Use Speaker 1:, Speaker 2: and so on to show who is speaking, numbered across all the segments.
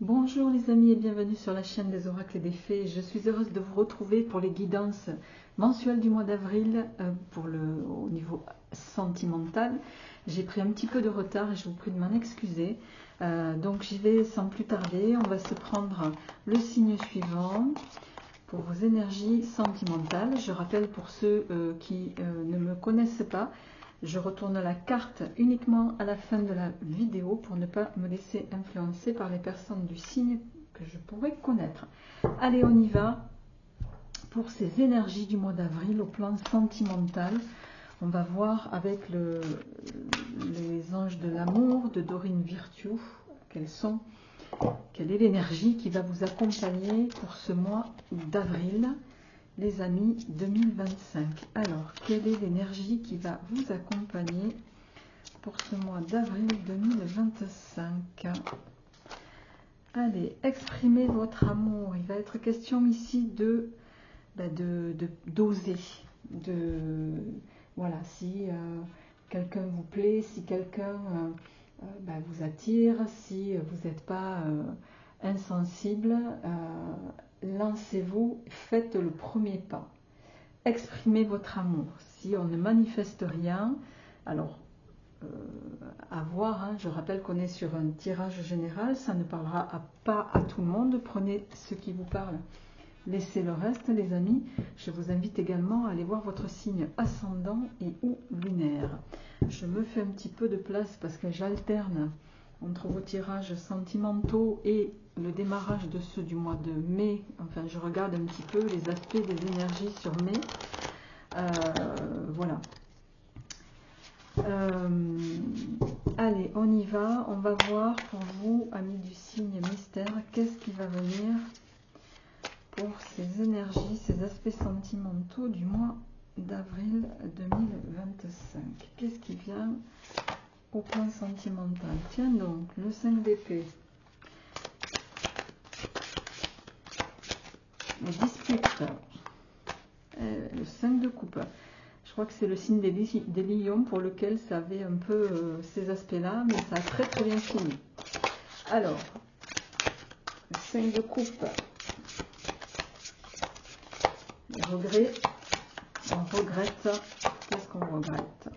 Speaker 1: Bonjour les amis et bienvenue sur la chaîne des oracles et des fées. Je suis heureuse de vous retrouver pour les guidances mensuelles du mois d'avril au niveau sentimental. J'ai pris un petit peu de retard et je vous prie de m'en excuser. Donc j'y vais sans plus tarder. On va se prendre le signe suivant pour vos énergies sentimentales. Je rappelle pour ceux qui ne me connaissent pas, je retourne la carte uniquement à la fin de la vidéo pour ne pas me laisser influencer par les personnes du signe que je pourrais connaître. Allez, on y va pour ces énergies du mois d'avril au plan sentimental. On va voir avec les anges de l'amour de Dorine Virtue quelle est l'énergie qui va vous accompagner pour ce mois d'avril. Les amis, 2025. Alors, quelle est l'énergie qui va vous accompagner pour ce mois d'avril 2025? Allez, exprimez votre amour. Il va être question ici d'oser. Voilà, si quelqu'un vous plaît, si quelqu'un vous attire, si vous n'êtes pas insensible, lancez-vous, faites le premier pas. Exprimez votre amour. Si on ne manifeste rien, alors à voir, hein, je rappelle qu'on est sur un tirage général, ça ne parlera pas à tout le monde. Prenez ce qui vous parle, laissez le reste les amis. Je vous invite également à aller voir votre signe ascendant et ou lunaire. Je me fais un petit peu de place parce que j'alterne entre vos tirages sentimentaux et le démarrage de ceux du mois de mai. Enfin, je regarde un petit peu les aspects des énergies sur mai. Voilà. Allez, on y va. On va voir pour vous, amis du signe mystère, qu'est-ce qui va venir pour ces énergies, ces aspects sentimentaux du mois d'avril 2025. Qu'est-ce qui vient au plan sentimental? Tiens donc, le 5 d'épée. Les disputes. Le 5 de coupe. Je crois que c'est le signe des lions pour lequel ça avait un peu ces aspects-là, mais ça a très très bien fini. Alors, le 5 de coupe. Les regrets. On regrette. Qu'est-ce qu'on regrette?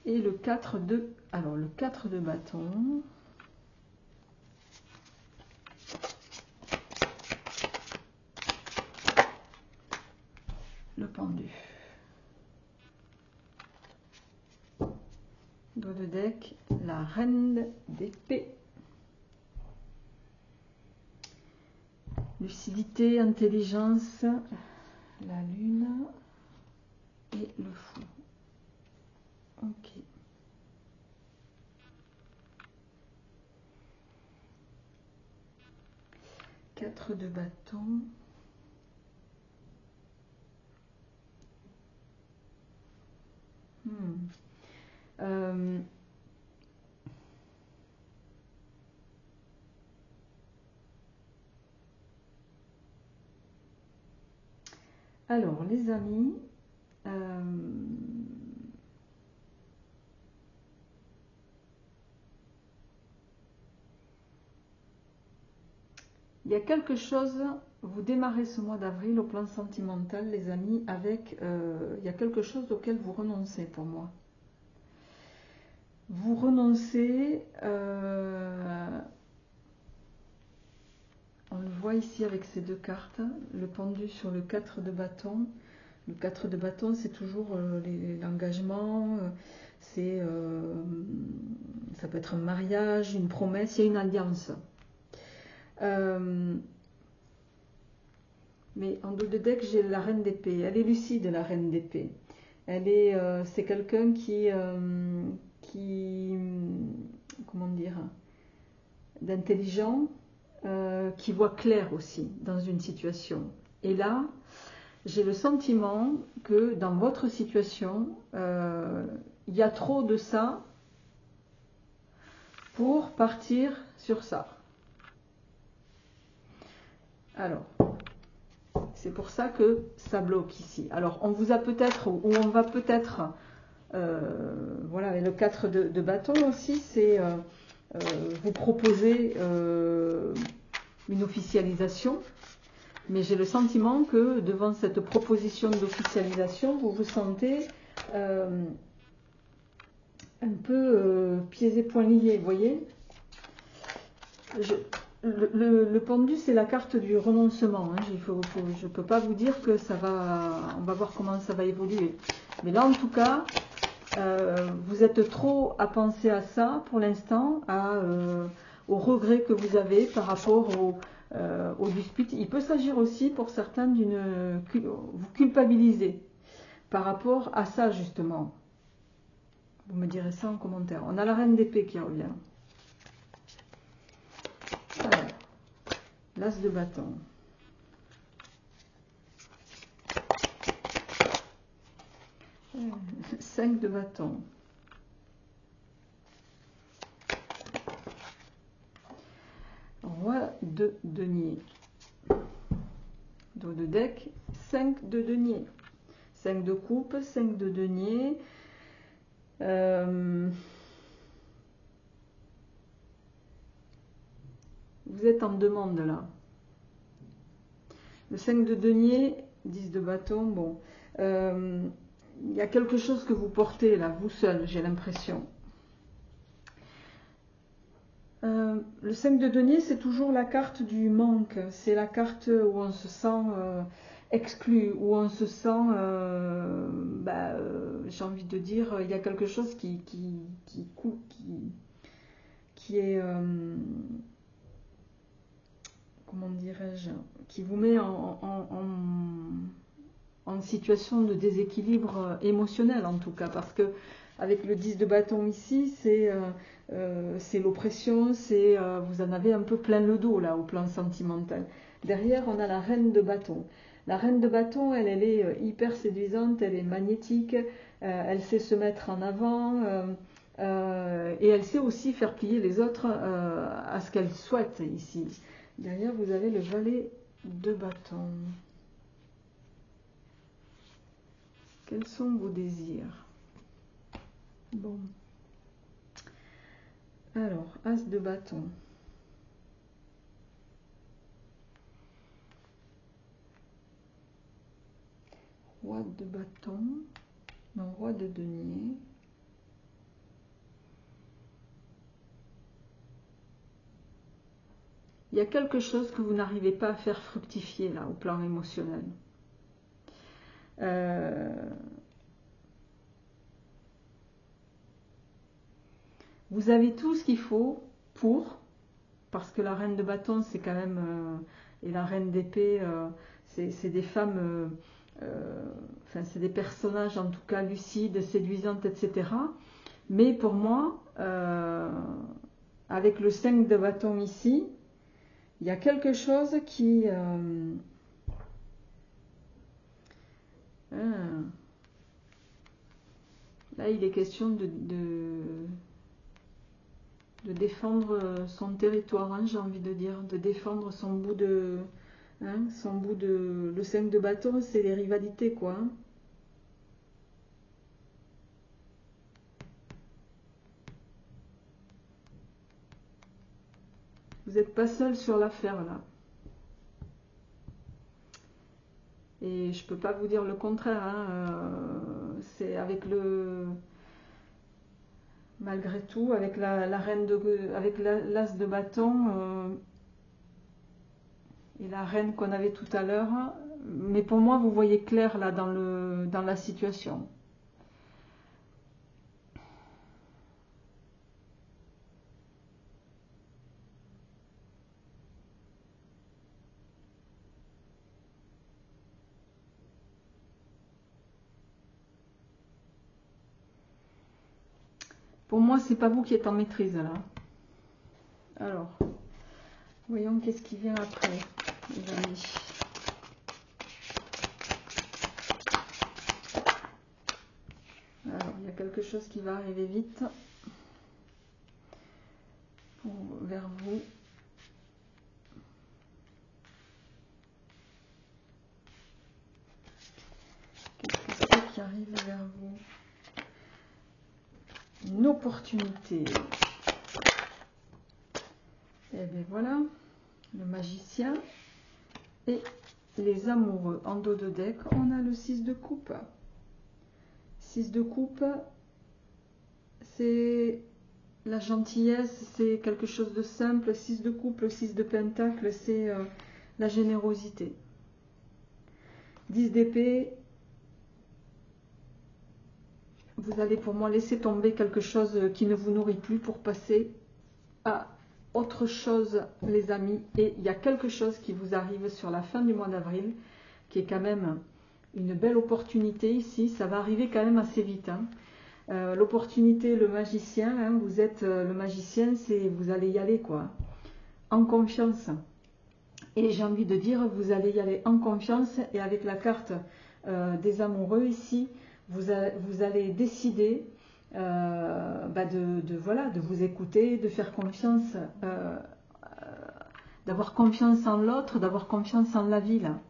Speaker 1: Et le 4 de... Alors, le 4 de bâton. Le pendu. Dos de deck, la reine d'épée. Lucidité, intelligence, la lune et le fou. Ok. Quatre de bâton. Alors, les amis, il y a quelque chose, vous démarrez ce mois d'avril au plan sentimental, les amis, avec, il y a quelque chose auquel vous renoncez pour moi. Vous renoncez, on le voit ici avec ces deux cartes, le pendu sur le 4 de bâton. Le 4 de bâton, c'est toujours l'engagement, ça peut être un mariage, une promesse, il y a une alliance. Mais en dos de deck, j'ai la reine d'épée. Elle est lucide, la reine d'épée. C'est quelqu'un qui, comment dire, d'intelligent, qui voit clair aussi dans une situation. Et là, j'ai le sentiment que dans votre situation, il y a trop de ça pour partir sur ça. Alors, c'est pour ça que ça bloque ici. Alors, on vous a peut-être, ou on va peut-être, voilà, et le 4 de bâton aussi, c'est vous proposer une officialisation, mais j'ai le sentiment que devant cette proposition d'officialisation, vous vous sentez un peu pieds et poings liés, vous voyez. Le pendu, c'est la carte du renoncement. Hein. Je ne peux pas vous dire que ça va... On va voir comment ça va évoluer. Mais là, en tout cas, vous êtes trop à penser à ça pour l'instant, au regret que vous avez par rapport aux disputes. Il peut s'agir aussi pour certains d'une... Vous culpabiliser par rapport à ça, justement. Vous me direz ça en commentaire. On a la reine d'épée qui revient. Alors, l'as de bâton. Cinq de bâton. Roi de denier. Dos de deck, 5 de denier. 5 de coupe, 5 de denier. Vous êtes en demande là. Le 5 de denier, 10 de bâton, bon. Il y a quelque chose que vous portez là, vous seul, j'ai l'impression. Le 5 de denier, c'est toujours la carte du manque. C'est la carte où on se sent exclu, où on se sent, j'ai envie de dire, il y a quelque chose qui est, comment dirais-je, qui vous met en situation de déséquilibre émotionnel en tout cas, parce que avec le 10 de bâton ici, c'est l'oppression, vous en avez un peu plein le dos là au plan sentimental. Derrière, on a la reine de bâton. La reine de bâton, elle est hyper séduisante, elle est magnétique, elle sait se mettre en avant et elle sait aussi faire plier les autres à ce qu'elle souhaite ici. Derrière, vous avez le valet de bâton. Quels sont vos désirs? Bon. Alors, as de bâton. Roi de bâton. Non, roi de denier. Il y a quelque chose que vous n'arrivez pas à faire fructifier là, au plan émotionnel. Vous avez tout ce qu'il faut pour, parce que la reine de bâton, c'est quand même, et la reine d'épée, c'est des femmes, enfin c'est des personnages en tout cas lucides, séduisantes, etc. Mais pour moi, avec le 5 de bâton ici, il y a quelque chose qui... là, il est question de défendre son territoire, hein, j'ai envie de dire, de défendre son bout de... Hein, son bout de... Le 5 de bâton, c'est les rivalités, quoi. Hein. Vous n'êtes pas seul sur l'affaire, là. Et je ne peux pas vous dire le contraire. Hein, c'est avec le... Malgré tout, avec la reine de... Avec l'as de bâton... et la reine qu'on avait tout à l'heure. Mais pour moi, vous voyez clair là dans la situation. Pour moi, c'est pas vous qui êtes en maîtrise là. Alors, voyons qu'est-ce qui vient après, les amis. Alors, il y a quelque chose qui va arriver vite vers vous. Qu'est-ce que c'est qui arrive vers vous? Une opportunité. Et bien voilà, le magicien et les amoureux. En dos de deck, on a le 6 de coupe. 6 de coupe, c'est la gentillesse, c'est quelque chose de simple. 6 de coupe, le 6 de pentacle, c'est la générosité. 10 d'épée, vous allez pour moi laisser tomber quelque chose qui ne vous nourrit plus pour passer à autre chose, les amis. Et il y a quelque chose qui vous arrive sur la fin du mois d'avril, qui est quand même une belle opportunité ici. Ça va arriver quand même assez vite, hein. L'opportunité, le magicien, hein, vous êtes le magicien, c'est vous allez y aller quoi, en confiance. Et j'ai envie de dire, vous allez y aller en confiance. Et avec la carte des amoureux ici, vous allez décider voilà, de vous écouter, de faire confiance, d'avoir confiance en l'autre, d'avoir confiance en la vie là.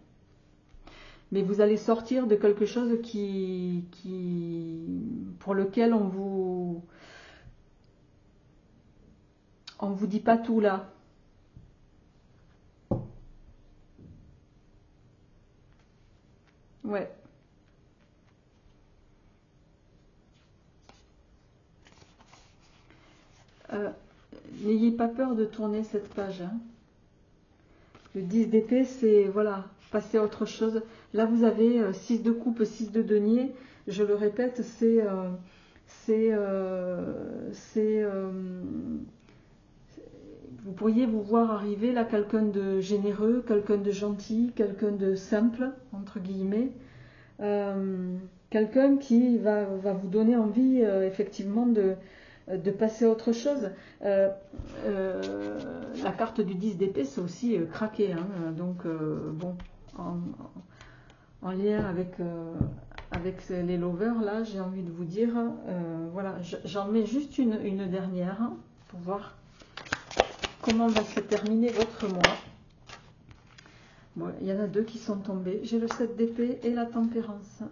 Speaker 1: Mais vous allez sortir de quelque chose pour lequel on vous dit pas tout là. Ouais. N'ayez pas peur de tourner cette page, hein. Le 10 d'épée, c'est voilà, passer à autre chose. Là, vous avez 6 de coupe, 6 de denier. Je le répète, vous pourriez vous voir arriver là quelqu'un de généreux, quelqu'un de gentil, quelqu'un de simple, entre guillemets. Quelqu'un qui va vous donner envie, effectivement, de passer à autre chose. La carte du 10 d'épée, c'est aussi craquer, hein. Donc, bon, en lien avec les lovers, là, j'ai envie de vous dire, voilà, j'en mets juste une dernière hein, pour voir comment va se terminer votre mois. Bon, il y en a deux qui sont tombés. J'ai le 7 d'épée et la tempérance.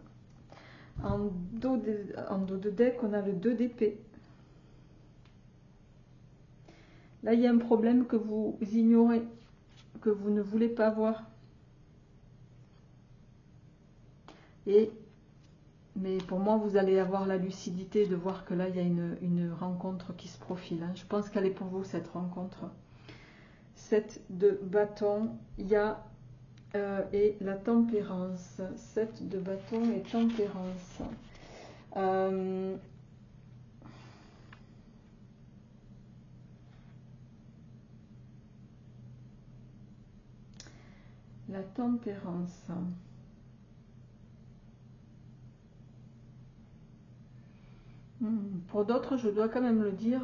Speaker 1: En dos de deck, on a le 2 d'épée. Là, il y a un problème que vous ignorez, que vous ne voulez pas voir. Mais pour moi, vous allez avoir la lucidité de voir que là, il y a une rencontre qui se profile, hein. Je pense qu'elle est pour vous, cette rencontre. 7 de bâton, il y a et la tempérance. 7 de bâton et tempérance. La tempérance. Pour d'autres, je dois quand même le dire,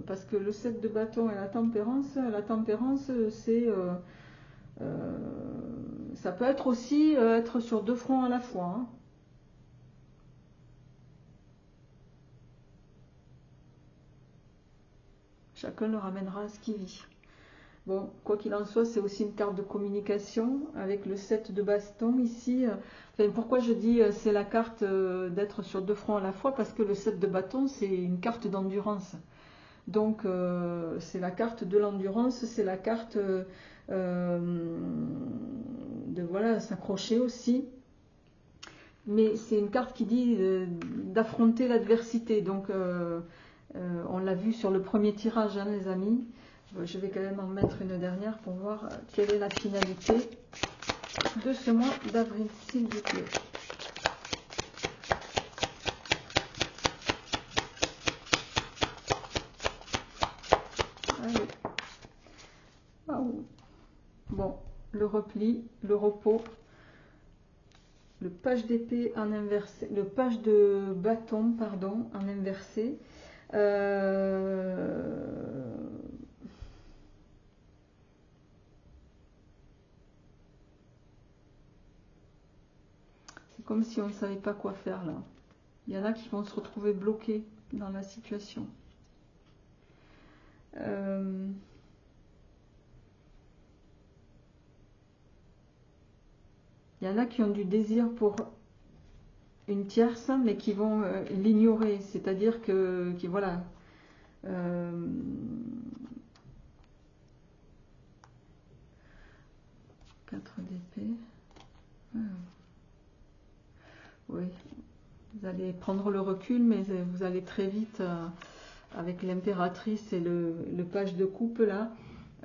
Speaker 1: parce que le 7 de bâton et la tempérance, c'est... ça peut être aussi être sur deux fronts à la fois, hein. Chacun le ramènera à ce qu'il vit. Bon, quoi qu'il en soit, c'est aussi une carte de communication avec le 7 de baston ici. Enfin, pourquoi je dis c'est la carte d'être sur deux fronts à la fois? Parce que le 7 de bâton, c'est une carte d'endurance. Donc, c'est la carte de l'endurance, c'est la carte de voilà, s'accrocher aussi. Mais c'est une carte qui dit d'affronter l'adversité. Donc, on l'a vu sur le premier tirage, hein, les amis. Je vais quand même en mettre une dernière pour voir quelle est la finalité de ce mois d'avril, s'il vous plaît. Allez. Waouh. Bon, le repli, le repos, le page d'épée en inversé, le page de bâton, pardon, en inversé. C'est comme si on ne savait pas quoi faire là. Il y en a qui vont se retrouver bloqués dans la situation. Il y en a qui ont du désir pour une tierce, mais qui vont l'ignorer. C'est-à-dire que voilà, fait. Oui, vous allez prendre le recul, mais vous allez très vite avec l'impératrice et le page de coupe là.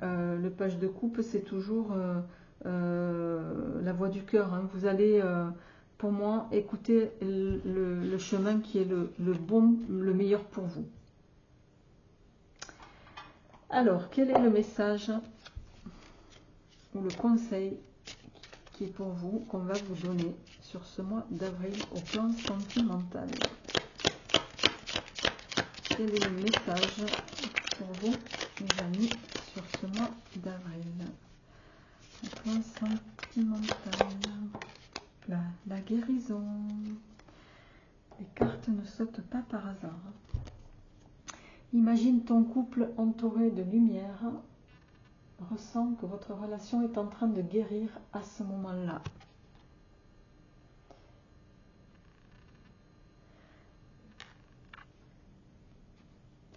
Speaker 1: Le page de coupe, c'est toujours la voix du cœur. Hein. Vous allez, pour moi, écouter le chemin qui est le bon, le meilleur pour vous. Alors, quel est le message ou le conseil qui est pour vous, qu'on va vous donner sur ce mois d'avril au plan sentimental? Quel est le message pour vous, mes amis, sur ce mois d'avril au plan sentimental? La guérison. Les cartes ne sautent pas par hasard. Imagine ton couple entouré de lumière. Ressens que votre relation est en train de guérir à ce moment-là.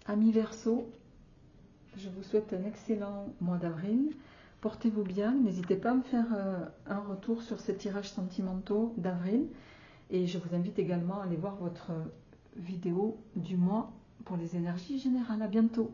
Speaker 1: Amis Verseau, je vous souhaite un excellent mois d'avril. Portez-vous bien. N'hésitez pas à me faire un retour sur ces tirages sentimentaux d'avril. Et je vous invite également à aller voir votre vidéo du mois pour les énergies générales. À bientôt.